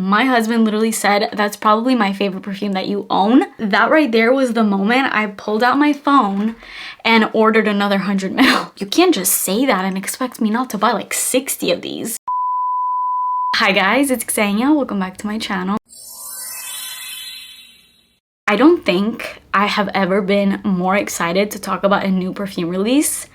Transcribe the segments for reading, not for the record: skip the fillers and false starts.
My husband literally said, that's probably my favorite perfume that you own. That right there was the moment I pulled out my phone and ordered another 100 ml. You can't just say that and expect me not to buy like 60 of these. Hi guys, it's Xenia. Welcome back to my channel. I don't think I have ever been more excited to talk about a new perfume release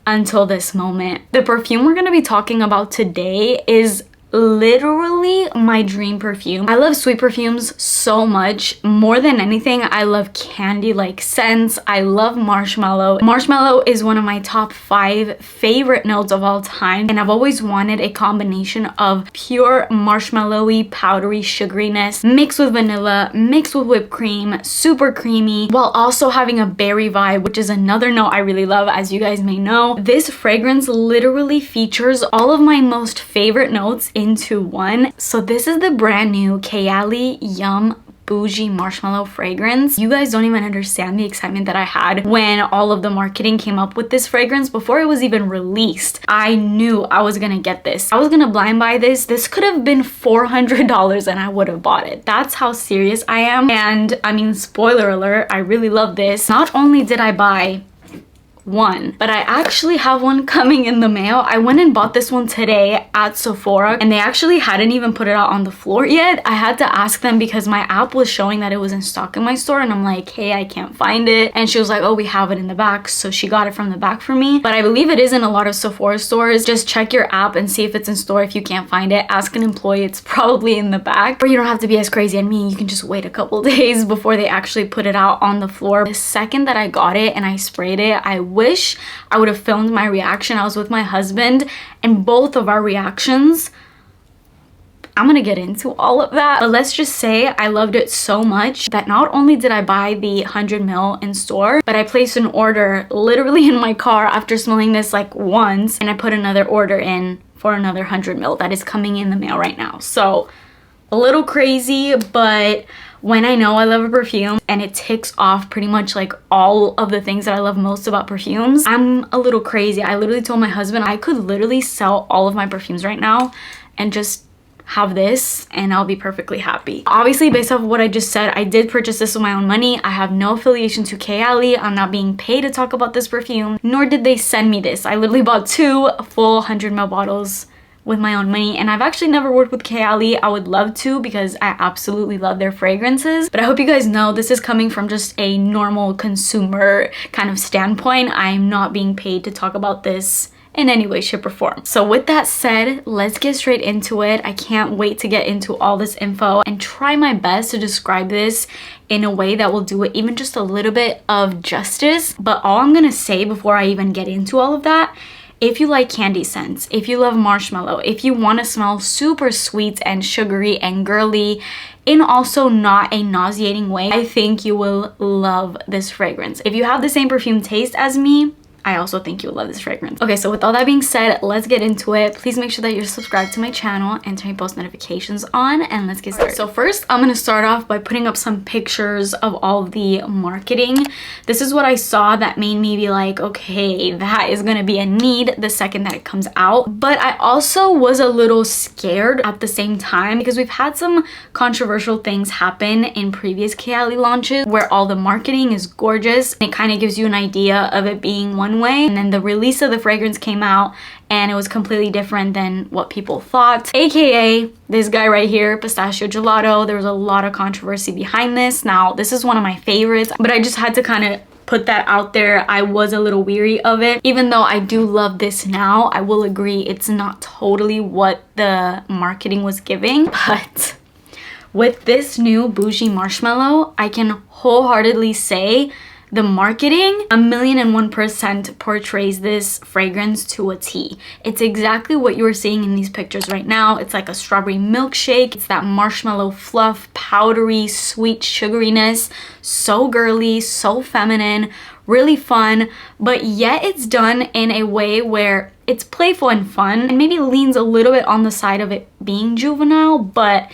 until this moment. The perfume we're gonna be talking about today is literally my dream perfume. I love sweet perfumes so much. More than anything, I love candy-like scents. I love marshmallow. Marshmallow is one of my top 5 favorite notes of all time, and I've always wanted a combination of pure marshmallowy, powdery sugariness mixed with vanilla, mixed with whipped cream, super creamy, while also having a berry vibe, which is another note I really love, as you guys may know. This fragrance literally features all of my most favorite notes into one. So this is the brand new Kayali Yum Boujee marshmallow fragrance. You guys don't even understand the excitement that I had when all of the marketing came up with this fragrance. Before it was even released, I knew I was gonna get this. I was gonna blind buy this. This could have been $400 and I would have bought it. That's how serious I am. And I mean, spoiler alert, I really love this. Not only did I buy one, but I actually have one coming in the mail. I went and bought this one today at Sephora, and they actually hadn't even put it out on the floor yet. I had to ask them because my app was showing that it was in stock in my store, and I'm like, hey, I can't find it. And she was like, oh, we have it in the back. So she got it from the back for me. But I believe it is in a lot of Sephora stores. Just check your app and see if it's in store. If you can't find it, ask an employee. It's probably in the back. Or you don't have to be as crazy as me. You can just wait a couple days before they actually put it out on the floor. The second that I got it and I sprayed it, I wish I would have filmed my reaction. I was with my husband, and both of our reactions, I'm gonna get into all of that, but let's just say I loved it so much that not only did I buy the 100 ml in store, but I placed an order literally in my car after smelling this like once, and I put another order in for another 100 ml that is coming in the mail right now. So a little crazy, but when I know I love a perfume and it ticks off pretty much like all of the things that I love most about perfumes, I'm a little crazy. I literally told my husband I could literally sell all of my perfumes right now and just have this and I'll be perfectly happy. Obviously, based off of what I just said, I did purchase this with my own money. I have no affiliation to Kayali. I'm not being paid to talk about this perfume, nor did they send me this. I literally bought 2 full 100 ml bottles with my own money, and I've actually never worked with Kayali. I would love to because I absolutely love their fragrances, but I hope you guys know this is coming from just a normal consumer kind of standpoint. I'm not being paid to talk about this in any way, shape, or form. So with that said, let's get straight into it. I can't wait to get into all this info and try my best to describe this in a way that will do it even just a little bit of justice. But all I'm gonna say before I even get into all of that, if you like candy scents, if you love marshmallow, if you want to smell super sweet and sugary and girly in also not a nauseating way, I think you will love this fragrance. If you have the same perfume taste as me, I also think you'll love this fragrance. Okay, so with all that being said, let's get into it. Please make sure that you're subscribed to my channel and turn post notifications on, and let's get started. So first, I'm gonna start off by putting up some pictures of all the marketing. This is what I saw that made me be like, okay, that is gonna be a need the second that it comes out. But I also was a little scared at the same time because we've had some controversial things happen in previous Kayali launches where all the marketing is gorgeous. It kind of gives you an idea of it being one way, and then the release of the fragrance came out and it was completely different than what people thought, aka this guy right here, pistachio gelato. There was a lot of controversy behind this. Now this is one of my favorites, but I just had to kind of put that out there. I was a little weary of it. Even though I do love this now, I will agree it's not totally what the marketing was giving. But with this new Boujee marshmallow, I can wholeheartedly say the marketing 1,001% portrays this fragrance to a T. It's exactly what you're seeing in these pictures right now. It's like a strawberry milkshake. It's that marshmallow fluff, powdery, sweet sugariness. So girly, so feminine, really fun, but yet it's done in a way where it's playful and fun and maybe leans a little bit on the side of it being juvenile, but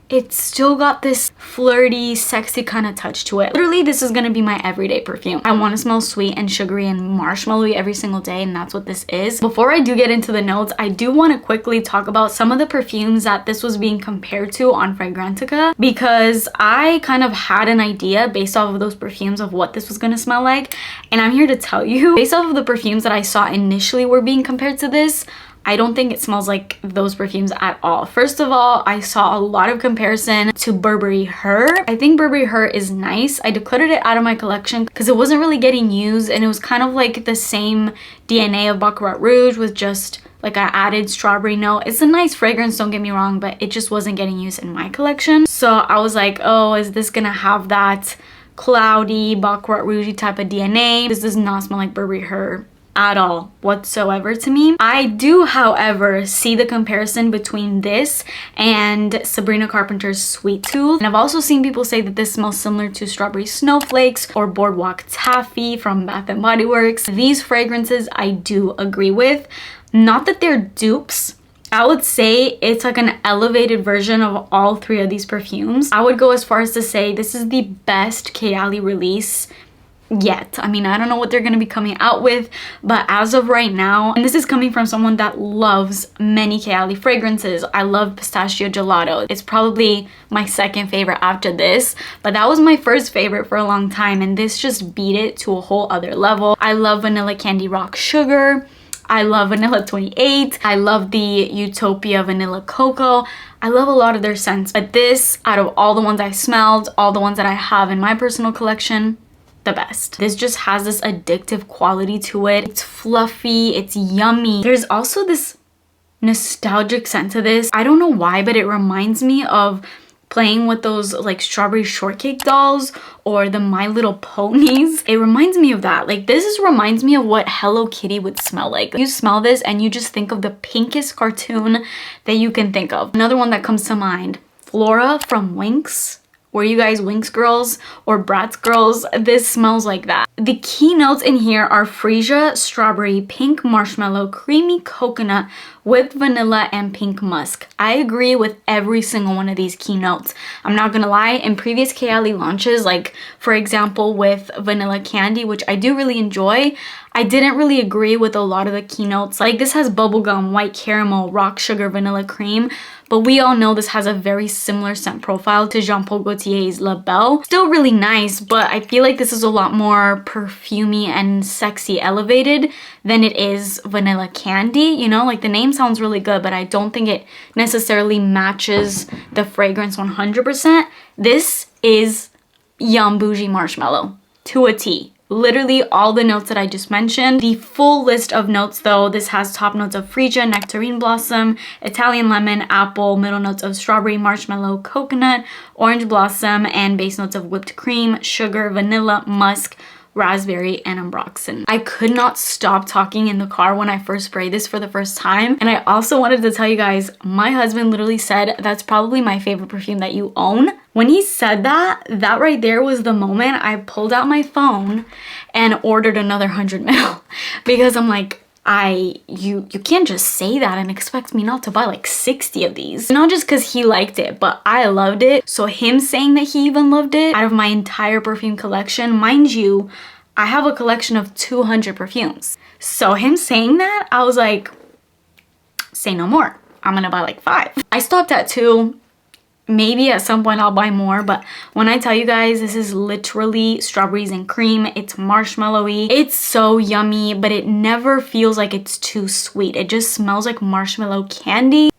it's still got this flirty, sexy kind of touch to it. Literally, this is gonna be my everyday perfume. I want to smell sweet and sugary and marshmallowy every single day, and that's what this is. Before I do get into the notes, I do want to quickly talk about some of the perfumes that this was being compared to on Fragrantica, because I kind of had an idea based off of those perfumes of what this was gonna smell like, and I'm here to tell you, based off of the perfumes that I saw initially were being compared to this, I don't think it smells like those perfumes at all. First of all, I saw a lot of comparison to Burberry Her. I think Burberry Her is nice. I decluttered it out of my collection because it wasn't really getting used, and it was kind of like the same DNA of Baccarat Rouge with just like an added strawberry note. It's a nice fragrance, don't get me wrong, but it just wasn't getting used in my collection. So I was like, oh, is this gonna have that cloudy Baccarat Rouge type of DNA? This does not smell like Burberry Her at all whatsoever to me. I do, however, see the comparison between this and Sabrina Carpenter's Sweet Tooth. And I've also seen people say that this smells similar to Strawberry Snowflakes or Boardwalk Taffy from Bath & Body Works. These fragrances I do agree with. Not that they're dupes. I would say it's like an elevated version of all three of these perfumes. I would go as far as to say this is the best Kayali release yet. I mean, I don't know what they're going to be coming out with, but as of right now, and this is coming from someone that loves many Kayali fragrances, I love Pistachio Gelato. It's probably my second favorite after this, but that was my first favorite for a long time, and this just beat it to a whole other level. I love Vanilla Candy Rock Sugar. I love Vanilla 28. I love the Utopia Vanilla Cocoa. I love a lot of their scents, but this, out of all the ones I smelled, all the ones that I have in my personal collection, the best. This just has this addictive quality to it. It's fluffy, it's yummy. There's also this nostalgic scent to this. I don't know why, but it reminds me of playing with those like strawberry shortcake dolls or the My Little Ponies. It reminds me of that. Like, reminds me of what Hello Kitty would smell like. You smell this and you just think of the pinkest cartoon that you can think of. Another one that comes to mind, Flora from Winx. Were you guys Winx girls or Bratz girls? This smells like that. The key notes in here are freesia, strawberry, pink marshmallow, creamy coconut with vanilla and pink musk. I agree with every single one of these key notes. I'm not gonna lie, in previous Kayali launches, like for example with Vanilla Candy, which I do really enjoy, I didn't really agree with a lot of the keynotes. Like, this has bubblegum, white caramel, rock sugar, vanilla cream, but we all know this has a very similar scent profile to Jean Paul Gaultier's La Belle. Still really nice, but I feel like this is a lot more perfumey and sexy elevated than it is Vanilla Candy. You know, like the name sounds really good, but I don't think it necessarily matches the fragrance 100%. This is Yum Boujee Marshmallow to a T. Literally all the notes that I just mentioned. The full list of notes though, this has top notes of freesia, nectarine blossom, Italian lemon, apple, middle notes of strawberry, marshmallow, coconut, orange blossom, and base notes of whipped cream, sugar, vanilla, musk, raspberry, and ambroxan. I could not stop talking in the car when I first sprayed this for the first time. And I also wanted to tell you guys, my husband literally said that's probably my favorite perfume that you own. When he said that, that right there was the moment I pulled out my phone and ordered another 100 ml because I'm like, you can't just say that and expect me not to buy like 60 of these. Not just because he liked it, but I loved it. So him saying that he even loved it, out of my entire perfume collection, mind you, I have a collection of 200 perfumes. So him saying that, I was like, say no more. I'm gonna buy like 5. I stopped at 2. Maybe at some point I'll buy more, but when I tell you guys, this is literally strawberries and cream. It's marshmallowy. It's so yummy, but it never feels like it's too sweet. It just smells like marshmallow candy.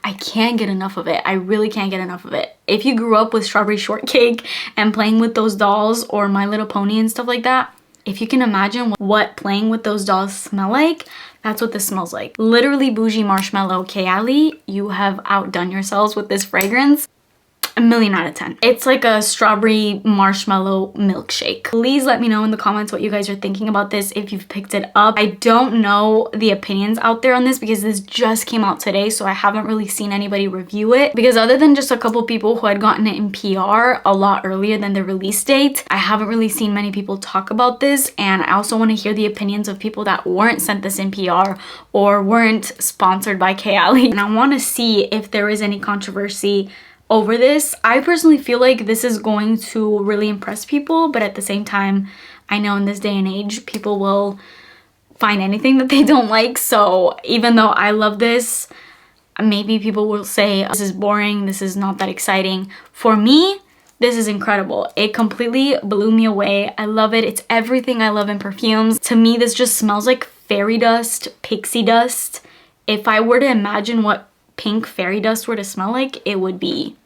I can't get enough of it. I really can't get enough of it. If you grew up with strawberry shortcake and playing with those dolls or My Little Pony and stuff like that, if you can imagine what playing with those dolls smell like, that's what this smells like. Literally Boujee Marshmallow Kayali, you have outdone yourselves with this fragrance. 1,000,000 out of 10. It's like a strawberry marshmallow milkshake. Please let me know in the comments what you guys are thinking about this if you've picked it up. I don't know the opinions out there on this because this just came out today, so I haven't really seen anybody review it. Because other than just a couple people who had gotten it in PR a lot earlier than the release date, I haven't really seen many people talk about this. And I also want to hear the opinions of people that weren't sent this in PR or weren't sponsored by Kayali. And I want to see if there is any controversy over this. I personally feel like this is going to really impress people, but at the same time, I know in this day and age, people will find anything that they don't like. So even though I love this, maybe people will say, this is boring, this is not that exciting. For me, this is incredible. It completely blew me away. I love it. It's everything I love in perfumes. To me, this just smells like fairy dust, pixie dust. If I were to imagine what pink fairy dust were to smell like, it would be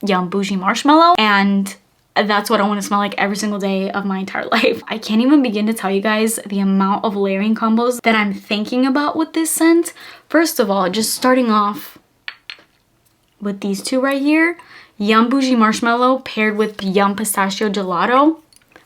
Young Boujee Marshmallow. And that's what I want to smell like every single day of my entire life. I can't even begin to tell you guys the amount of layering combos that I'm thinking about with this scent. First of all, just starting off with these two right here. Yum Boujee Marshmallow paired with Yum Pistachio Gelato.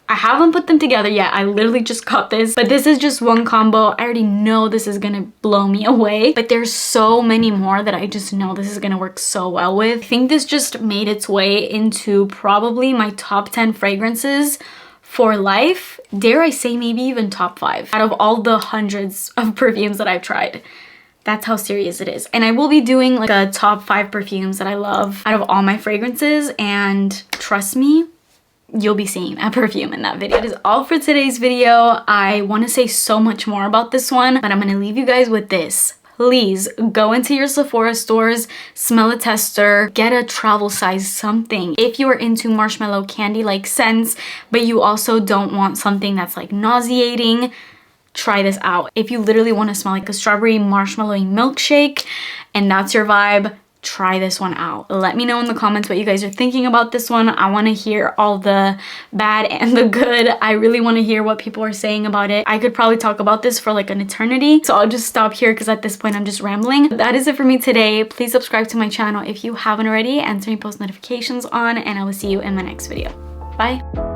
I haven't put them together yet. I literally just got this, but this is just one combo. I already know this is gonna blow me away, but there's so many more that I just know this is gonna work so well with. I think this just made its way into probably my top 10 fragrances for life. Dare I say maybe even top 5 out of all the hundreds of perfumes that I've tried. That's how serious it is. And I will be doing like a top 5 perfumes that I love out of all my fragrances, and trust me, you'll be seeing that perfume in that video. That is all for today's video. I want to say so much more about this one, but I'm going to leave you guys with this. Please go into your Sephora stores, smell a tester, get a travel size something. If you are into marshmallow candy-like scents, but you also don't want something that's like nauseating, try this out. If you literally want to smell like a strawberry marshmallowy milkshake and that's your vibe, try this one out. Let me know in the comments what you guys are thinking about this one. I want to hear all the bad and the good. I really want to hear what people are saying about it. I could probably talk about this for like an eternity, so I'll just stop here because at this point I'm just rambling. That is it for me today. Please subscribe to my channel if you haven't already and turn your post notifications on, and I will see you in my next video. Bye.